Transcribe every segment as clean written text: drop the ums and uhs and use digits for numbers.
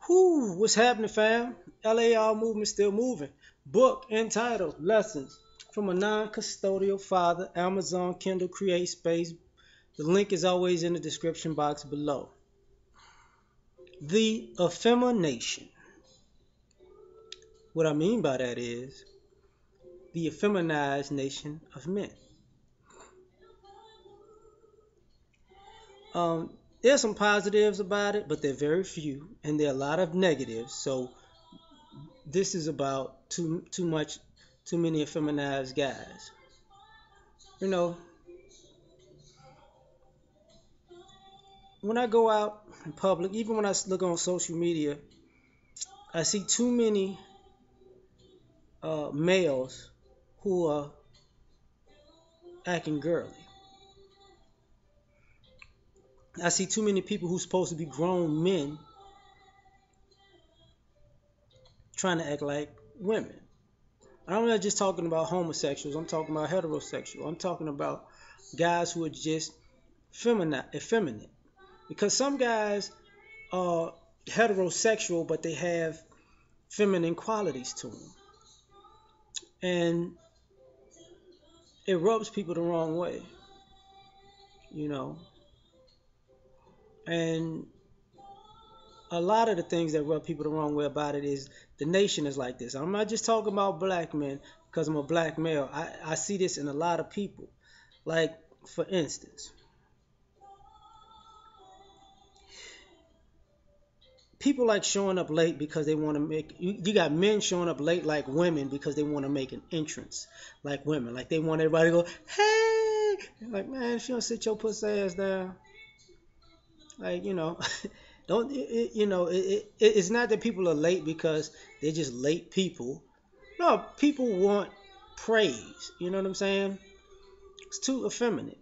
Whoo, what's happening, fam? LAR movement still moving. Book entitled Lessons from a Non-Custodial Father, Amazon Kindle Create Space. The link is always in the description box below. The Effemination. What I mean by that is the effeminized nation of men. There's some positives about it, but they're very few, and there are a lot of negatives. So this is about too many effeminized guys. You know, when I go out in public, even when I look on social media, I see too many males who are acting girly. I see too many people who's supposed to be grown men trying to act like women. I'm not just talking about homosexuals. I'm talking about heterosexual. I'm talking about guys who are just effeminate. Because some guys are heterosexual, but they have feminine qualities to them. And it rubs people the wrong way, you know. And a lot of the things that rub people the wrong way about it is the nation is like this. I'm not just talking about black men because I'm a black male. I see this in a lot of people. Like, for instance, people like showing up late because they want to make you got men showing up late like women because they want to make an entrance like women. Like they want everybody to go, hey, like, man, if you don't sit your pussy ass down, like, don't it's not that people are late because they're just late people. No, people want praise. You know what I'm saying? It's too effeminate.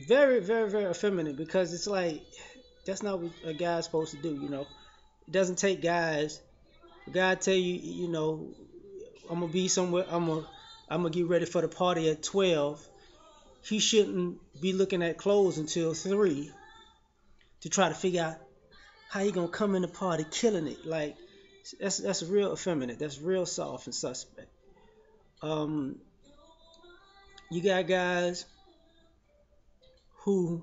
Very, very, very effeminate because it's like that's not what a guy's supposed to do. It doesn't take guys. A guy tell you, I'm gonna be somewhere. I'm gonna get ready for the party at 12. He shouldn't be looking at clothes until 3 to try to figure out how he gonna come in the party killing it. Like that's real effeminate. That's real soft and suspect. Um, you got guys who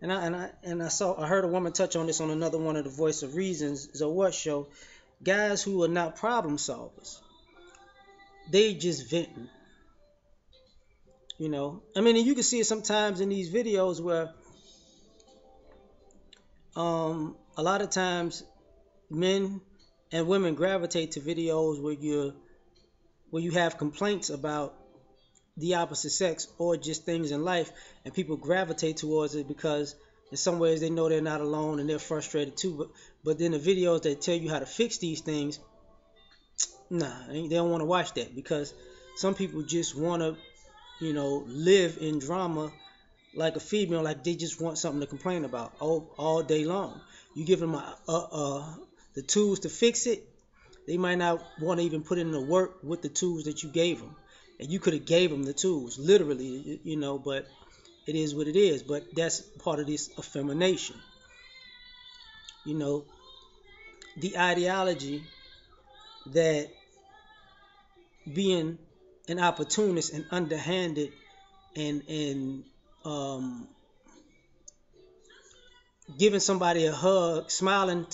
I heard a woman touch on this on another one of the Voice of Reasons What show. Guys who are not problem solvers. They just venting. I mean, and you can see it sometimes in these videos where a lot of times men and women gravitate to videos where you have complaints about the opposite sex or just things in life, and people gravitate towards it because in some ways they know they're not alone and they're frustrated too. But then the videos that tell you how to fix these things, nah, they don't want to watch that because some people just want to, live in drama like a female, like they just want something to complain about all day long. You give them the tools to fix it, they might not want to even put in the work with the tools that you gave them. And you could have gave them the tools, literally, but it is what it is. But that's part of this effemination. The ideology that being an opportunist and underhanded and giving somebody a hug, smiling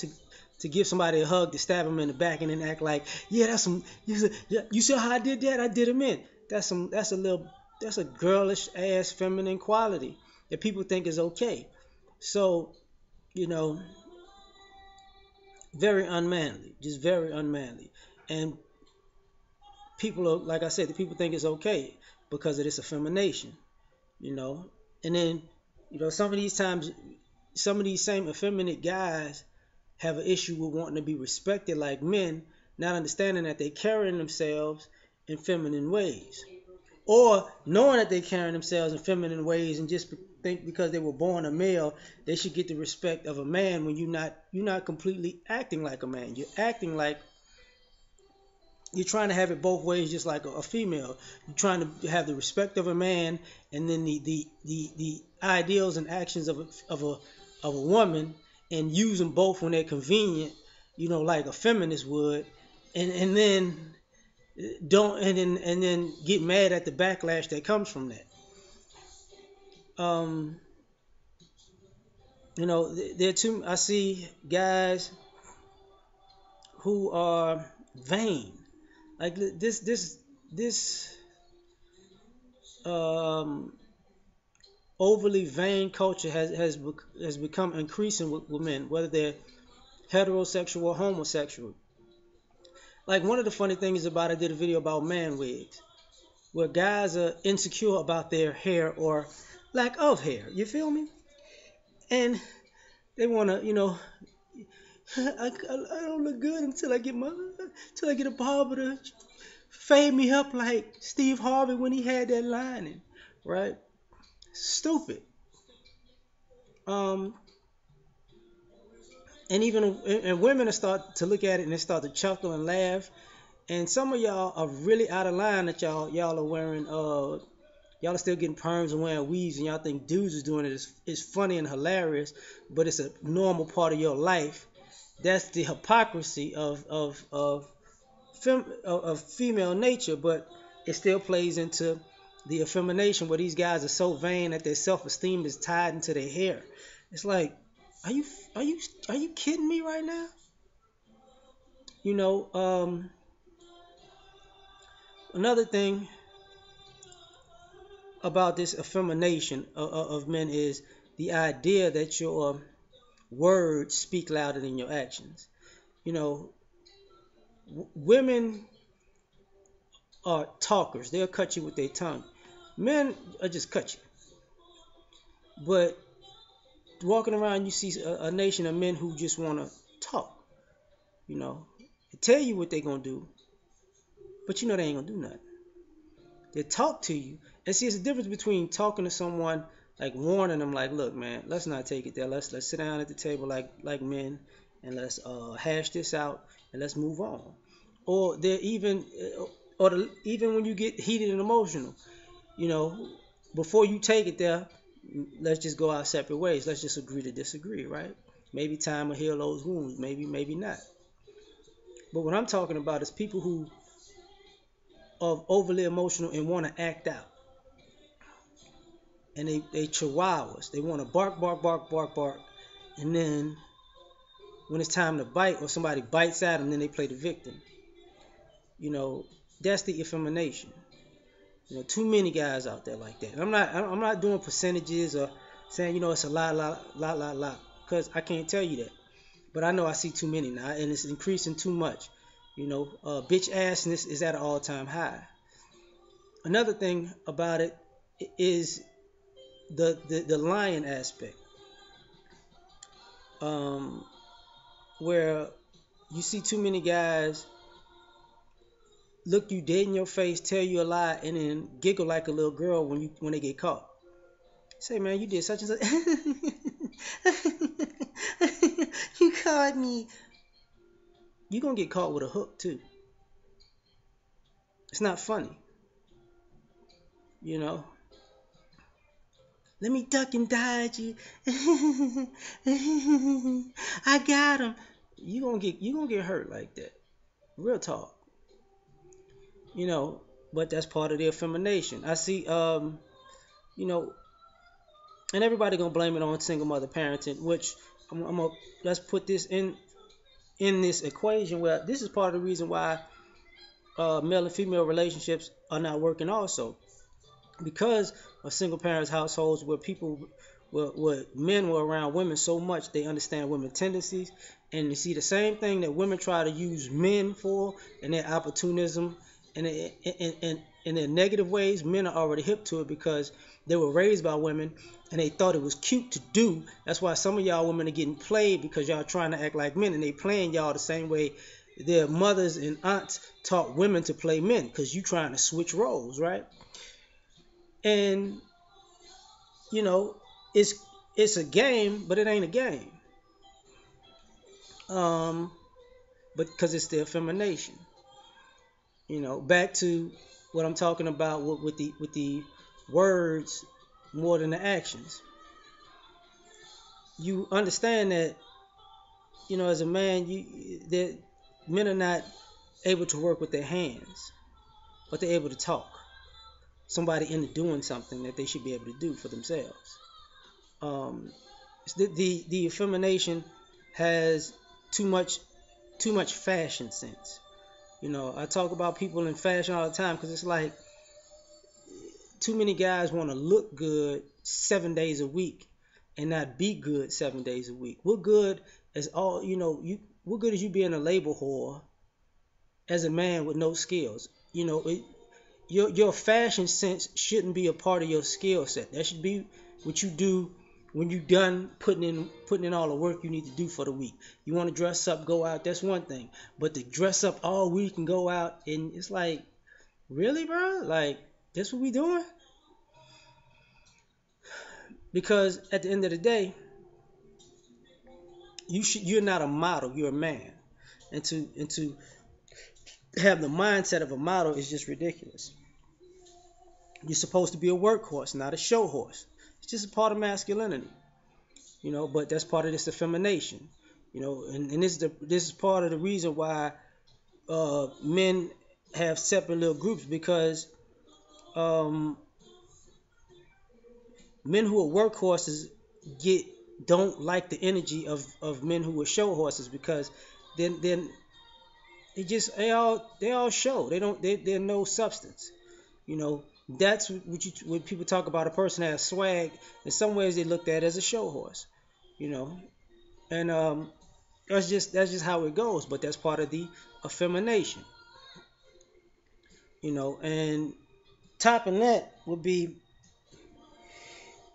to give somebody a hug to stab him in the back and then act like, yeah, that's some. You see how I did that? I did him in. That's a girlish ass feminine quality that people think is okay. So, very unmanly, just very unmanly. And people are, like I said, the people think it's okay because of this effemination, And then, some of these times, some of these same effeminate guys have an issue with wanting to be respected like men, not understanding that they're carrying themselves in feminine ways. Or knowing that they're carrying themselves in feminine ways and just think because they were born a male, they should get the respect of a man when you're not completely acting like a man. You're acting like you're trying to have it both ways, just like a female. You're trying to have the respect of a man, and then the ideals and actions of a woman, and use them both when they're convenient like a feminist would, and then don't and then get mad at the backlash that comes from that. Um, there are too. I see guys who are vain, like this um overly vain culture has become increasing with men, whether they're heterosexual or homosexual. Like one of the funny things about, I did a video about man wigs, where guys are insecure about their hair or lack of hair. You feel me? And they want to, I don't look good until I get a barber to fade me up like Steve Harvey when he had that lining, right? Stupid. Um, and even and women start to look at it and they start to chuckle and laugh. And some of y'all are really out of line that y'all are wearing y'all are still getting perms and wearing weaves, and y'all think dudes is doing it is funny and hilarious, but it's a normal part of your life. That's the hypocrisy of female nature, but it still plays into the effemination where these guys are so vain that their self-esteem is tied into their hair. It's like, are you are you are you kidding me right now? You know, another thing about this effemination of men is the idea that your words speak louder than your actions. You know, women are talkers. They'll cut you with their tongue. Men are just cut you. But walking around, you see a nation of men who just want to talk. You know, they tell you what they're going to do, but you know they ain't going to do nothing. They talk to you. And see, it's the difference between talking to someone, like warning them, like, look, man, let's not take it there. Let's sit down at the table like men, and let's hash this out, and let's move on. Or they're even when you get heated and emotional, you know, before you take it there, let's just go our separate ways. Let's just agree to disagree, right? Maybe time will heal those wounds. Maybe not. But what I'm talking about is people who are overly emotional and want to act out. And they chihuahuas. They want to bark, bark, bark, bark, bark. And then when it's time to bite or somebody bites at them, then they play the victim. You know, that's the effemination. You know, too many guys out there like that. And I'm not doing percentages or saying, it's a lot, because I can't tell you that. But I know I see too many now, and it's increasing too much. Bitch assness is at an all-time high. Another thing about it is the lying aspect, where you see too many guys look you dead in your face, tell you a lie, and then giggle like a little girl when they get caught. Say, man, you did such and such. You caught me. You're gonna get caught with a hook too. It's not funny. Let me duck and dodge you. I got him. You gonna get hurt like that. Real talk. But that's part of the effemination. I see, and everybody gonna blame it on single mother parenting, which let's put this in this equation where this is part of the reason why male and female relationships are not working also, because of single parents households where men were around women so much they understand women tendencies, and you see the same thing that women try to use men for and their opportunism and in their negative ways. Men are already hip to it because they were raised by women and they thought it was cute to do. That's why some of y'all women are getting played, because y'all trying to act like men, and they playing y'all the same way their mothers and aunts taught women to play men, because you trying to switch roles, right? And it's a game, but it ain't a game. But because it's the effemination. Back to what I'm talking about with the words more than the actions. You understand that as a man, that men are not able to work with their hands, but they're able to talk somebody into doing something that they should be able to do for themselves. Um, the effemination has too much fashion sense. I talk about people in fashion all the time because it's like too many guys want to look good 7 days a week and not be good 7 days a week. What good is all what good is you being a label whore as a man with no skills? Your fashion sense shouldn't be a part of your skill set. That should be what you do when you're done putting in all the work you need to do for the week. You want to dress up, go out, that's one thing. But to dress up all week and go out, and it's like, really, bro? Like, that's what we doing? Because at the end of the day, you're not a model, you're a man. And to have the mindset of a model is just ridiculous. You're supposed to be a workhorse, not a show horse. It's just a part of masculinity, but that's part of this effemination, and this is part of the reason why men have separate little groups, because um, men who are workhorses don't like the energy of men who are show horses, because then they all show, they're no substance. That's when people talk about a person has swag. In some ways, they looked at as a show horse. You know, and that's just how it goes. But that's part of the effemination. And topping that would be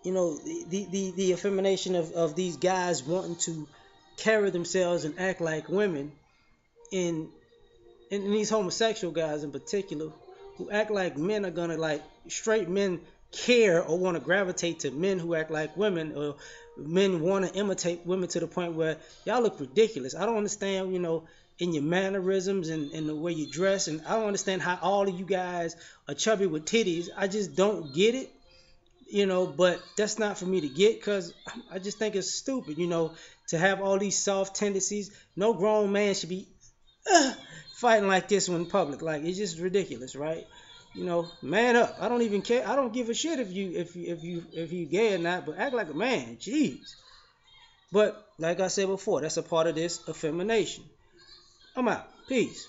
the effemination of these guys wanting to carry themselves and act like women, in these homosexual guys in particular, who act like men are gonna, like, straight men care or want to gravitate to men who act like women, or men want to imitate women to the point where y'all look ridiculous. I don't understand, in your mannerisms and the way you dress, and I don't understand how all of you guys are chubby with titties. I just don't get it. But that's not for me to get, because I just think it's stupid, to have all these soft tendencies. No grown man should be fighting like this in public. Like, it's just ridiculous, right? Man up. I don't even care. I don't give a shit if you gay or not, but act like a man. Jeez. But like I said before, that's a part of this effemination. I'm out. Peace.